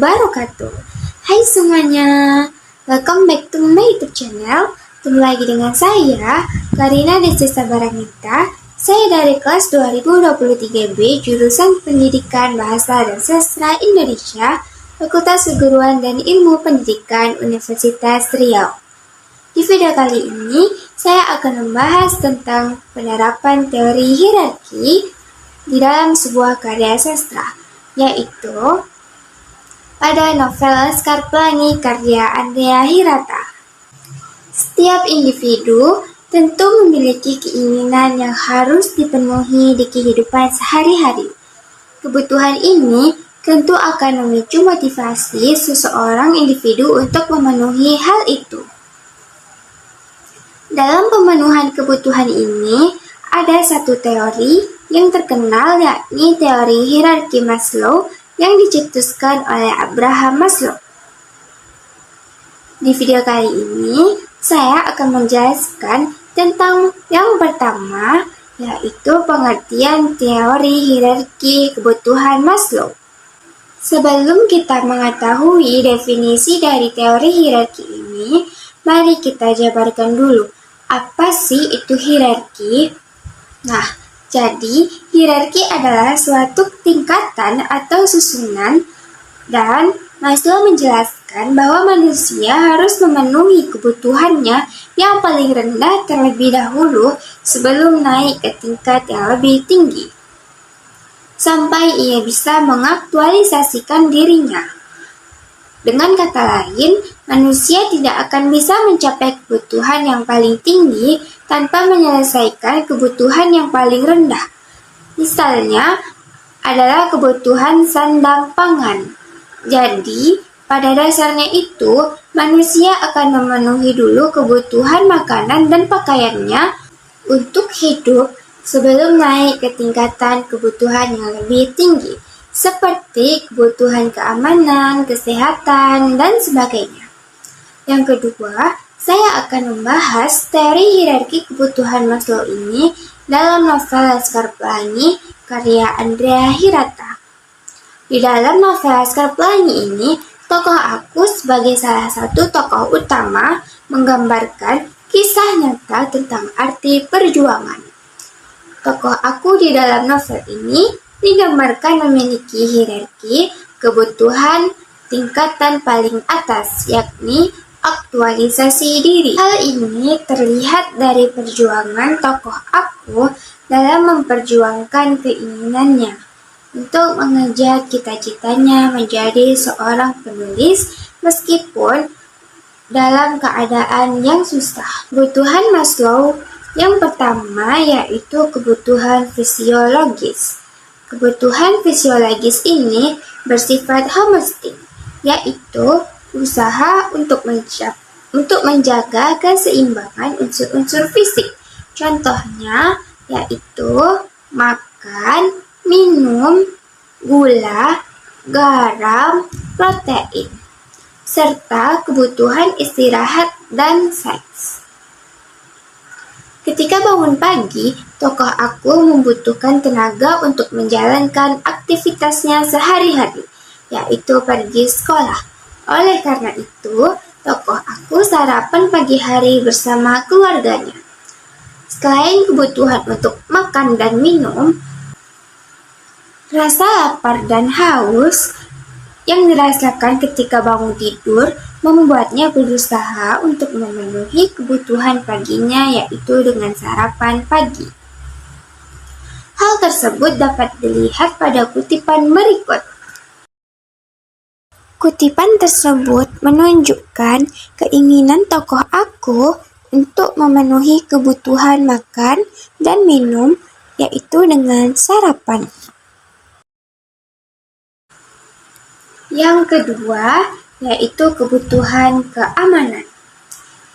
wabarakatuh. Hai semuanya, welcome back to my YouTube channel. Ketemu lagi dengan saya, Karina Desi Sabaranita. Saya dari kelas 2023B, jurusan Pendidikan Bahasa dan Sastra Indonesia, Fakultas Keguruan dan Ilmu Pendidikan Universitas Riau. Di video kali ini, saya akan membahas tentang penerapan teori hierarki di dalam sebuah karya sastra, yaitu pada novel Laskar Pelangi karya Andrea Hirata. Setiap individu tentu memiliki keinginan yang harus dipenuhi di kehidupan sehari-hari. Kebutuhan ini tentu akan memicu motivasi seseorang individu untuk memenuhi hal itu. Dalam pemenuhan kebutuhan ini, ada satu teori yang terkenal, yakni teori hierarki Maslow yang dicetuskan oleh Abraham Maslow. Di video kali ini, saya akan menjelaskan tentang yang pertama, yaitu pengertian teori hierarki kebutuhan Maslow. Sebelum kita mengetahui definisi dari teori hierarki ini, mari kita jabarkan dulu, apa sih itu hierarki? Nah, jadi hierarki adalah suatu tingkatan atau susunan, dan Maslow menjelaskan bahwa manusia harus memenuhi kebutuhannya yang paling rendah terlebih dahulu sebelum naik ke tingkat yang lebih tinggi, sampai ia bisa mengaktualisasikan dirinya. Dengan kata lain, manusia tidak akan bisa mencapai kebutuhan yang paling tinggi tanpa menyelesaikan kebutuhan yang paling rendah. Misalnya adalah kebutuhan sandang pangan. Jadi, pada dasarnya itu, manusia akan memenuhi dulu kebutuhan makanan dan pakaiannya untuk hidup sebelum naik ke tingkatan kebutuhan yang lebih tinggi, seperti kebutuhan keamanan, kesehatan, dan sebagainya. Yang kedua, saya akan membahas teori hierarki kebutuhan Maslow ini dalam novel Laskar Pelangi karya Andrea Hirata. Di dalam novel Laskar Pelangi ini, tokoh aku sebagai salah satu tokoh utama menggambarkan kisah nyata tentang arti perjuangan. Tokoh aku di dalam novel ini digambarkan memiliki hierarki kebutuhan tingkatan paling atas, yakni aktualisasi diri. Hal ini terlihat dari perjuangan tokoh aku dalam memperjuangkan keinginannya untuk mengejar cita-citanya menjadi seorang penulis meskipun dalam keadaan yang susah. Kebutuhan Maslow yang pertama yaitu kebutuhan fisiologis. Kebutuhan fisiologis ini bersifat homeostik, yaitu usaha untuk menjaga keseimbangan unsur-unsur fisik. Contohnya yaitu makan, minum, gula, garam, protein, serta kebutuhan istirahat dan seks. Ketika bangun pagi, tokoh aku membutuhkan tenaga untuk menjalankan aktivitasnya sehari-hari, yaitu pergi sekolah. Oleh karena itu, tokoh aku sarapan pagi hari bersama keluarganya. Selain kebutuhan untuk makan dan minum, rasa lapar dan haus yang dirasakan ketika bangun tidur membuatnya berusaha untuk memenuhi kebutuhan paginya, yaitu dengan sarapan pagi. Hal tersebut dapat dilihat pada kutipan berikut. Kutipan tersebut menunjukkan keinginan tokoh aku untuk memenuhi kebutuhan makan dan minum, yaitu dengan sarapan. Yang kedua, yaitu kebutuhan keamanan.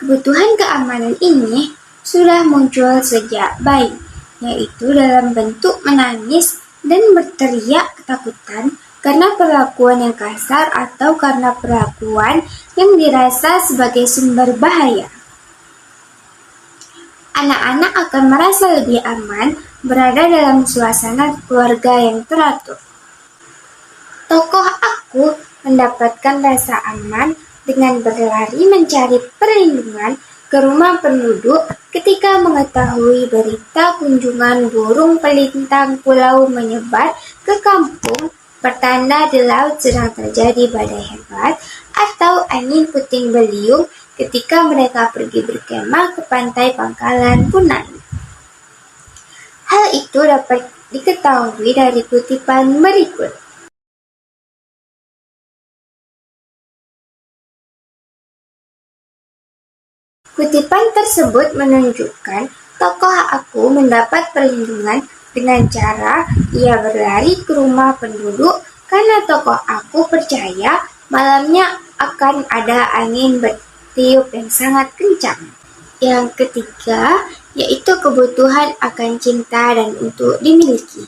Kebutuhan keamanan ini sudah muncul sejak bayi, yaitu dalam bentuk menangis dan berteriak ketakutan karena perlakuan yang kasar atau karena perlakuan yang dirasa sebagai sumber bahaya. Anak-anak akan merasa lebih aman berada dalam suasana keluarga yang teratur. Tokoh aku mendapatkan rasa aman dengan berlari mencari perlindungan ke rumah penduduk ketika mengetahui berita kunjungan burung pelintang pulau menyebar ke kampung, pertanda di laut sedang terjadi badai hebat, atau angin puting beliung ketika mereka pergi berkemah ke pantai Pangkalan Punai. Hal itu dapat diketahui dari kutipan berikut. Kutipan tersebut menunjukkan tokoh aku mendapat perlindungan dengan cara ia berlari ke rumah penduduk karena tokoh aku percaya malamnya akan ada angin bertiup yang sangat kencang. Yang ketiga, yaitu kebutuhan akan cinta dan untuk dimiliki.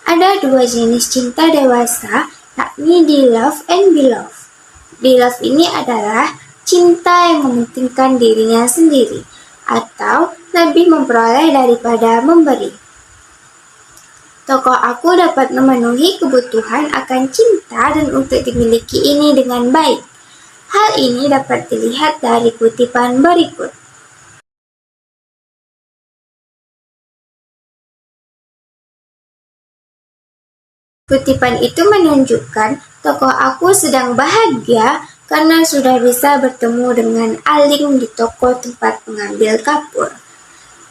Ada dua jenis cinta dewasa, yakni di love and beloved. Di love ini adalah cinta yang mementingkan dirinya sendiri, atau lebih memperoleh daripada memberi. Tokoh aku dapat memenuhi kebutuhan akan cinta dan untuk dimiliki ini dengan baik. Hal ini dapat dilihat dari kutipan berikut. Kutipan itu menunjukkan tokoh aku sedang bahagia karena sudah bisa bertemu dengan Aling di toko tempat mengambil kapur.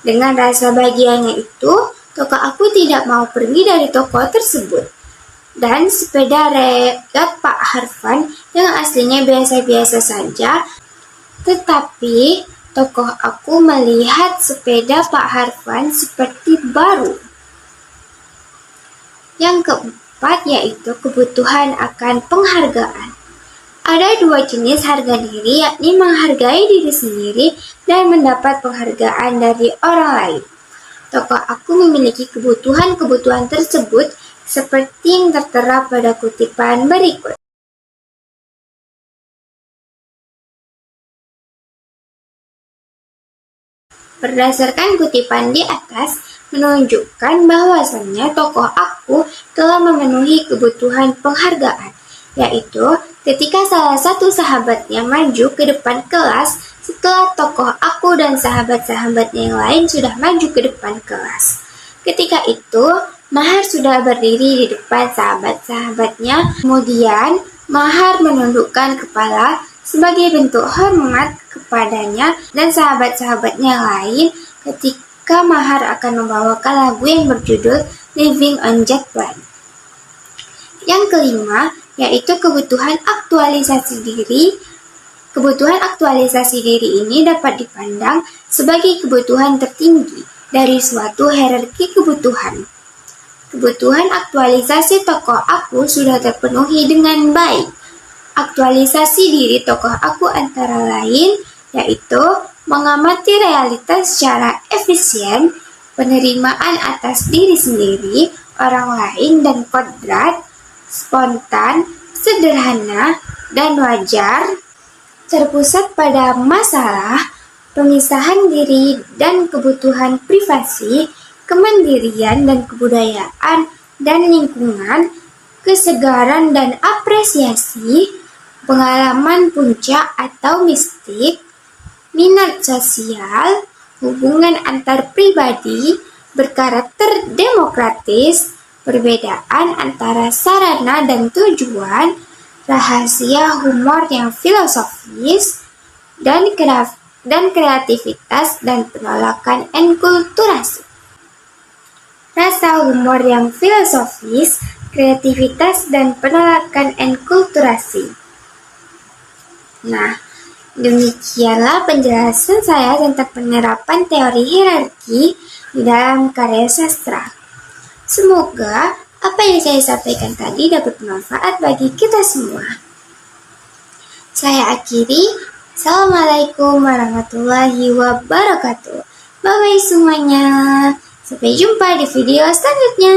Dengan rasa bahagianya itu, tokoh aku tidak mau pergi dari toko tersebut. Dan sepeda reot Pak Harvan yang aslinya biasa-biasa saja, tetapi tokoh aku melihat sepeda Pak Harvan seperti baru. Yang keempat yaitu kebutuhan akan penghargaan. Ada dua jenis harga diri, yakni menghargai diri sendiri dan mendapat penghargaan dari orang lain. Tokoh aku memiliki kebutuhan-kebutuhan tersebut seperti yang tertera pada kutipan berikut. Berdasarkan kutipan di atas, menunjukkan bahwasannya tokoh aku telah memenuhi kebutuhan penghargaan, yaitu ketika salah satu sahabatnya maju ke depan kelas setelah tokoh aku dan sahabat-sahabatnya yang lain sudah maju ke depan kelas. Ketika itu, Mahar sudah berdiri di depan sahabat-sahabatnya, kemudian Mahar menundukkan kepala sebagai bentuk hormat kepadanya dan sahabat-sahabatnya lain ketika Mahar akan membawakan lagu yang berjudul Living on Jet Plane. Yang kelima, yaitu kebutuhan aktualisasi diri. Kebutuhan aktualisasi diri ini dapat dipandang sebagai kebutuhan tertinggi dari suatu hierarki kebutuhan. Kebutuhan aktualisasi tokoh aku sudah terpenuhi dengan baik. Aktualisasi diri tokoh aku antara lain yaitu mengamati realitas secara efisien, penerimaan atas diri sendiri, orang lain dan kodrat, spontan, sederhana, dan wajar, terpusat pada masalah, pemisahan diri dan kebutuhan privasi, kemandirian dan kebudayaan dan lingkungan, kesegaran dan apresiasi, pengalaman puncak atau mistik, minat sosial, hubungan antar pribadi, berkarakter demokratis, perbedaan antara sarana dan tujuan, rahasia humor yang filosofis, dan kreativitas dan penolakan enkulturasi. Rasa humor yang filosofis, kreativitas, dan penolakan enkulturasi. Nah, demikianlah penjelasan saya tentang penerapan teori hierarki di dalam karya sastra. Semoga apa yang saya sampaikan tadi dapat bermanfaat bagi kita semua. Saya akhiri. Assalamualaikum warahmatullahi wabarakatuh. Bye-bye semuanya. Sampai jumpa di video selanjutnya.